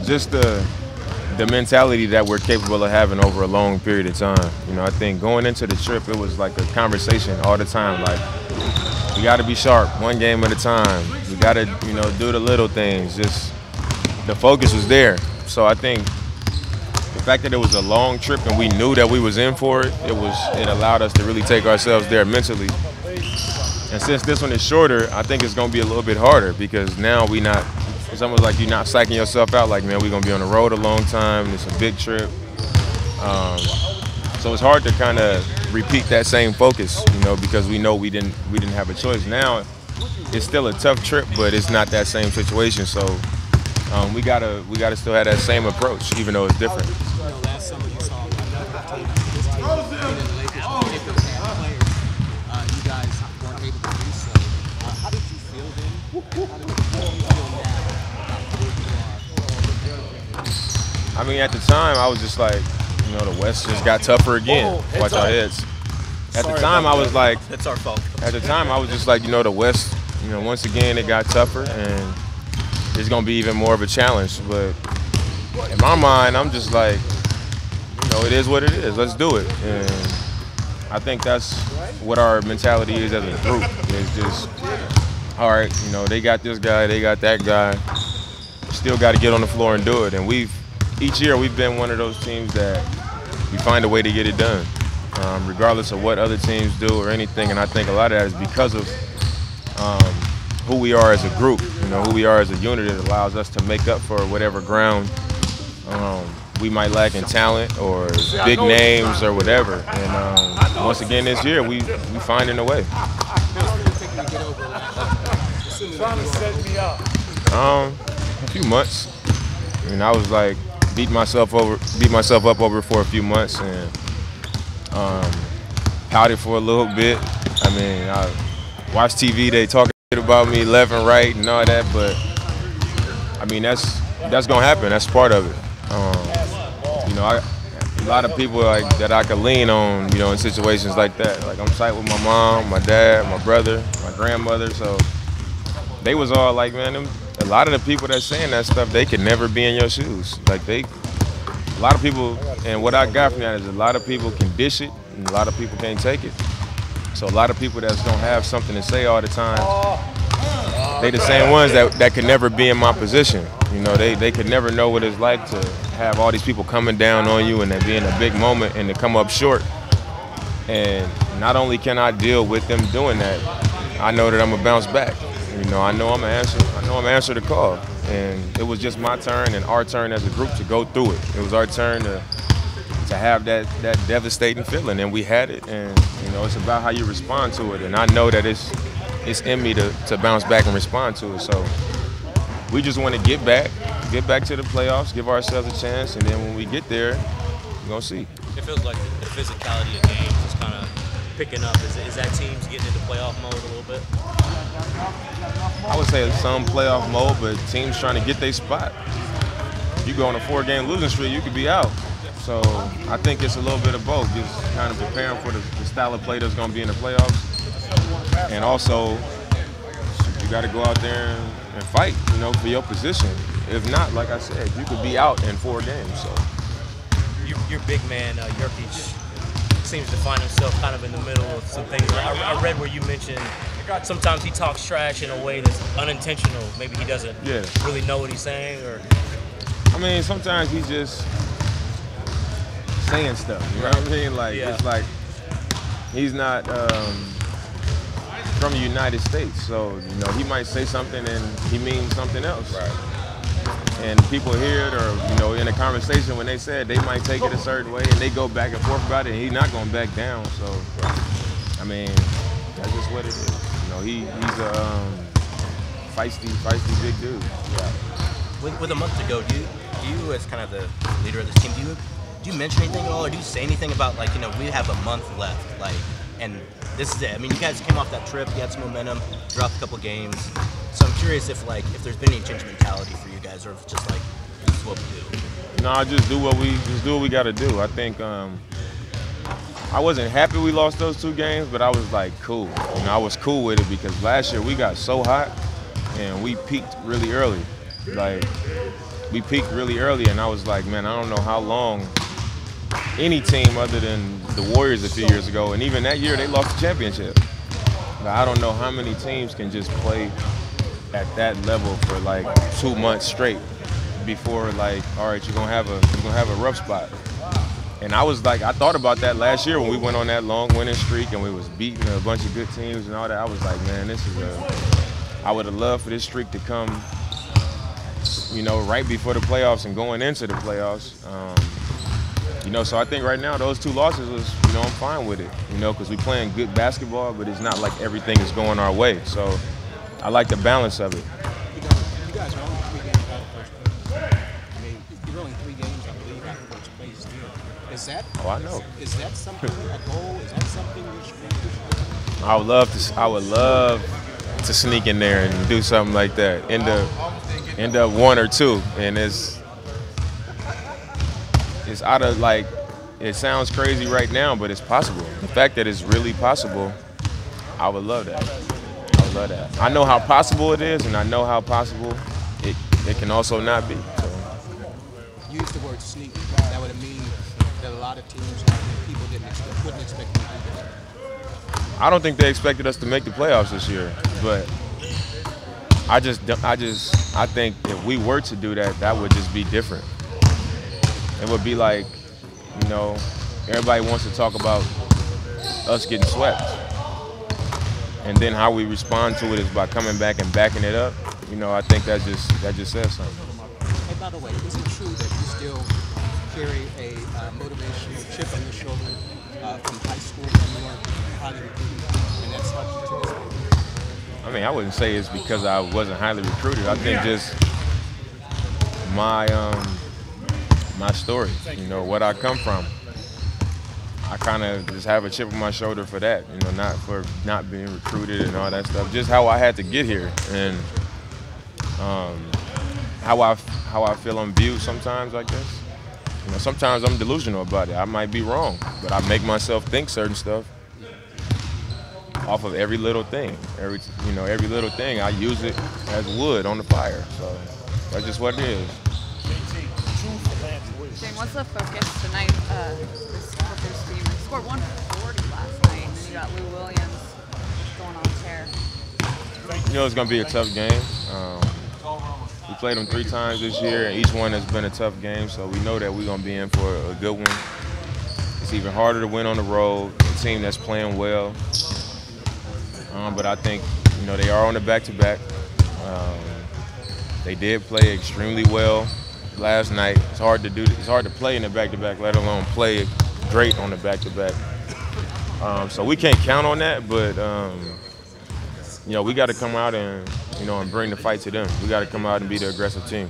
Just the mentality that we're capable of having over a long period of time. You know, I think going into the trip, it was like a conversation all the time. Like, we got to be sharp, one game at a time. We got to, you know, do the little things. Just the focus was there. So I think the fact that it was a long trip and we knew that we was in for it, it allowed us to really take ourselves there mentally. And since this one is shorter, I think it's going to be a little bit harder because now it's almost like you're not psyching yourself out like, man, we're going to be on the road a long time. It's a big trip. So it's hard to kind of repeat that same focus, you know, because we know we didn't have a choice. Now it's still a tough trip, but it's not that same situation. So we gotta still have that same approach, even though it's different. Last summer you saw another team, this team, being in the Lakers, when they had players, you guys weren't able to do so. How did you feel then? How do you feel now about where you are? I mean, at the time, I was just like, you know, the West just got tougher again. Watch our heads. At the time, I was like, it's our fault. At the time, I was just like, you know, the West, you know, once again, it got tougher, and it's going to be even more of a challenge. But in my mind, I'm just like, you know, it is what it is. Let's do it. And I think that's what our mentality is as a group. It's just, all right, you know, they got this guy, they got that guy. Still got to get on the floor and do it. And each year we've been one of those teams that we find a way to get it done, regardless of what other teams do or anything. And I think a lot of that is because of who we are as a group, you know, who we are as a unit. It allows us to make up for whatever ground we might lack in talent or big names or whatever. And once again this year, we finding a way. A few months. I mean, I was like beat myself up over for a few months and pouted for a little bit. I mean, I watched TV, they talking about me left and right and all that, but I mean that's gonna happen. That's part of it. You know, a lot of people like that I could lean on, you know, in situations like that. Like I'm tight with my mom, my dad, my brother, my grandmother, so they was all like, man, a lot of the people that's saying that stuff, they could never be in your shoes. Like a lot of people, and what I got from that is a lot of people can dish it, and a lot of people can't take it. So a lot of people that's gonna have something to say all the time, they the same ones that could never be in my position. You know, they could never know what it's like to have all these people coming down on you and then be in a big moment and to come up short. And not only can I deal with them doing that, I know that I'm gonna bounce back. You know, I know I'm gonna answer the call. And it was just my turn and our turn as a group to go through it. It was our turn to have that devastating feeling, and we had it. And you know, it's about how you respond to it. And I know that it's in me to bounce back and respond to it. So we just want to get back to the playoffs, give ourselves a chance, and then when we get there, we're gonna see. It feels like the physicality of games is kind of picking up. Is that teams getting into playoff mode a little bit? I would say some playoff mode, but teams trying to get their spot. You go on a 4-game losing streak, you could be out. So I think it's a little bit of both, just kind of preparing for the style of play that's going to be in the playoffs. And also, you got to go out there and fight, you know, for your position. If not, like I said, you could be out in 4 games. So your big man, Jokic, seems to find himself kind of in the middle of some things. I read where you mentioned sometimes he talks trash in a way that's unintentional. Maybe he doesn't really know what he's saying, or. I mean, sometimes he's just saying stuff. You know what I mean? Like it's like he's not from the United States, so you know he might say something and he means something else. Right. And people hear it, or you know, in a conversation when they say it, they might take it a certain way, and they go back and forth about it. And he's not going to back down. So, I mean, that's just what it is. You know, he's a feisty big dude. Yeah. With a month to go, do you, as kind of the leader of this team, do you mention anything at all, or do you say anything about, like, you know, we have a month left, like, and this is it? I mean, you guys came off that trip, you had some momentum, dropped a couple games. So I'm curious if there's been any change in mentality for you guys, or if it's just like this is what we do. No, just do what we got to do. I think I wasn't happy we lost those 2 games, but I was like cool. You know, I was cool with it because last year we got so hot and we peaked really early. Like, we peaked really early, and I was like, man, I don't know how long any team other than the Warriors a few years ago, and even that year they lost the championship. But I don't know how many teams can just play at that level for like 2 months straight before, like, all right, you're gonna have a rough spot. And I was like, I thought about that last year when we went on that long winning streak and we was beating a bunch of good teams and all that. I was like, man, I would have loved for this streak to come, right before the playoffs and going into the playoffs. So I think right now those 2 losses was, I'm fine with it, because we're playing good basketball, but it's not like everything is going our way. So I like the balance of it. You guys are only 3 games out of first place. I mean, you're only 3 games, I believe, out of first place still. Is that? Oh, I know. Is that something, a goal? Is that something you should? I would love to sneak in there and do something like that. End up 1 or 2, and it's out of, like, it sounds crazy right now, but it's possible. The fact that it's really possible, I would love that. I would love that. I know how possible it is, and I know how possible it can also not be. So. You used the word sneak. That would mean that a lot of teams, people wouldn't expect them to do that. I don't think they expected us to make the playoffs this year, but I think if we were to do that, that would just be different. It would be like, everybody wants to talk about us getting swept. And then how we respond to it is by coming back and backing it up. I think that just says something. Hey, by the way, is it true that you still carry a motivational chip on your shoulder from high school when you weren't highly recruited, and that's helped you to this point? I mean, I wouldn't say it's because I wasn't highly recruited. I think just my story, what I come from. I kind of just have a chip on my shoulder for that, not for not being recruited and all that stuff. Just how I had to get here and how I feel I'm viewed sometimes, I guess. Sometimes I'm delusional about it. I might be wrong, but I make myself think certain stuff off of every little thing. Every little thing, I use it as wood on the fire. So that's just what it is. Shane, what's the focus tonight? This Clippers team scored 140 last night, and then you got Lou Williams going on tear. It's going to be a tough game. We played them 3 times this year, and each one has been a tough game, so we know that we're going to be in for a good one. It's even harder to win on the road, a team that's playing well. But I think, they are on the back-to-back. They did play extremely well last night. It's hard to play in the back-to-back, let alone play great on the back-to-back. So we can't count on that, but we got to come out and and bring the fight to them. We got to come out and be the aggressive team.